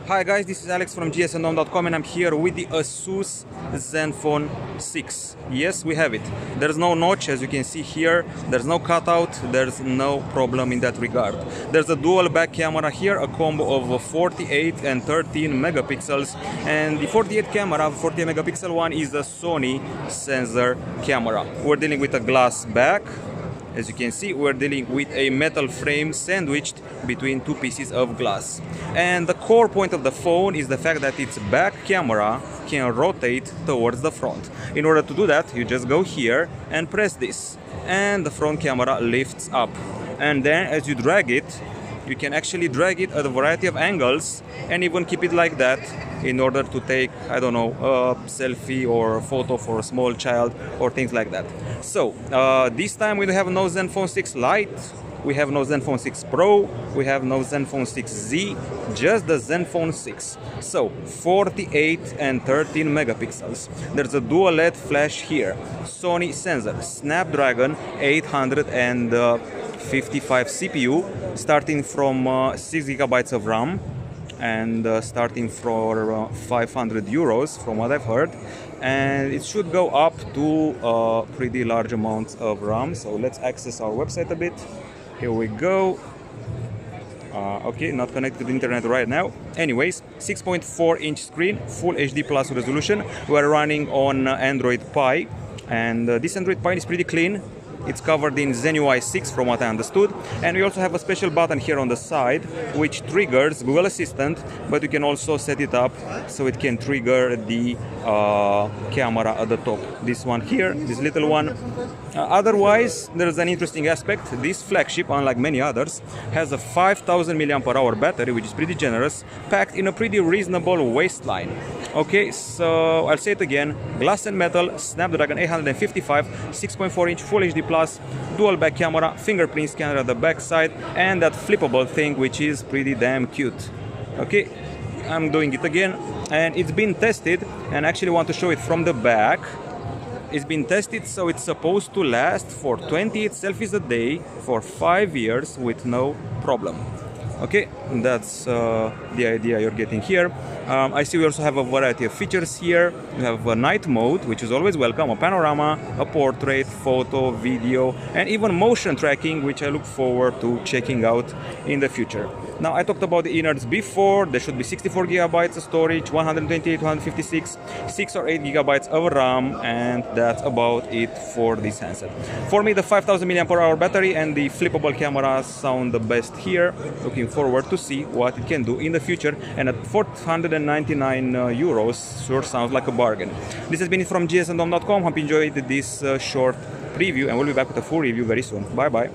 Hi guys, this is Alex from gsndom.com and I'm here with the ASUS Zenfone 6. Yes, we have it. There's no notch, as you can see here. There's no cutout. There's no problem in that regard. There's a dual back camera here, a combo of 48 and 13 megapixels. And the 48 megapixel one is a Sony sensor camera. We're dealing with a glass back. As you can see, we're dealing with a metal frame sandwiched between two pieces of glass. And the core point of the phone is the fact that its back camera can rotate towards the front. In order to do that, you just go here and press this, and the front camera lifts up. And then as you drag it, you can actually drag it at a variety of angles and even keep it like that in order to take, I don't know, a selfie or a photo for a small child or things like that. So this time we have no Zenfone 6 Lite, we have no Zenfone 6 Pro, we have no Zenfone 6Z, just the Zenfone 6. So 48 and 13 megapixels. There's a dual LED flash here, Sony sensor, Snapdragon 855 CPU, starting from 6 gigabytes of RAM and starting for 500 euros from what I've heard, and it should go up to pretty large amounts of RAM. So let's access our website a bit. Here we go. Okay, not connected to the internet right now. Anyways, 6.4-inch screen, full HD plus resolution. We're running on Android Pie, and this Android Pie is pretty clean. It's covered in Zen UI 6 from what I understood, and we also have a special button here on the side which triggers Google Assistant, but you can also set it up so it can trigger the camera at the top. This one here, this little one. Otherwise, there's an interesting aspect. This flagship, unlike many others, has a 5000 mAh battery, which is pretty generous, packed in a pretty reasonable waistline. Okay, so I'll say it again: glass and metal, Snapdragon 855, 6.4-inch Full HD plus, dual back camera, fingerprint scanner at the back side, and that flippable thing, which is pretty damn cute. Okay, I'm doing it again, and it's been tested, and I actually want to show it from the back. It's been tested, so it's supposed to last for 28 selfies a day for 5 years with no problem. Okay, that's the idea you're getting here. I see we also have a variety of features here. We have a night mode, which is always welcome, a panorama, a portrait, photo, video, and even motion tracking, which I look forward to checking out in the future. Now, I talked about the innards before. There should be 64 gigabytes of storage, 128, 156, 6 or 8 gigabytes of RAM, and that's about it for this handset. For me, the 5000 mAh battery and the flippable camera sound the best here. Looking forward to see what it can do in the future, and at 499 euros sure sounds like a bargain. This has been it from gsndom.com. Hope you enjoyed this short preview, and we'll be back with a full review very soon. Bye bye.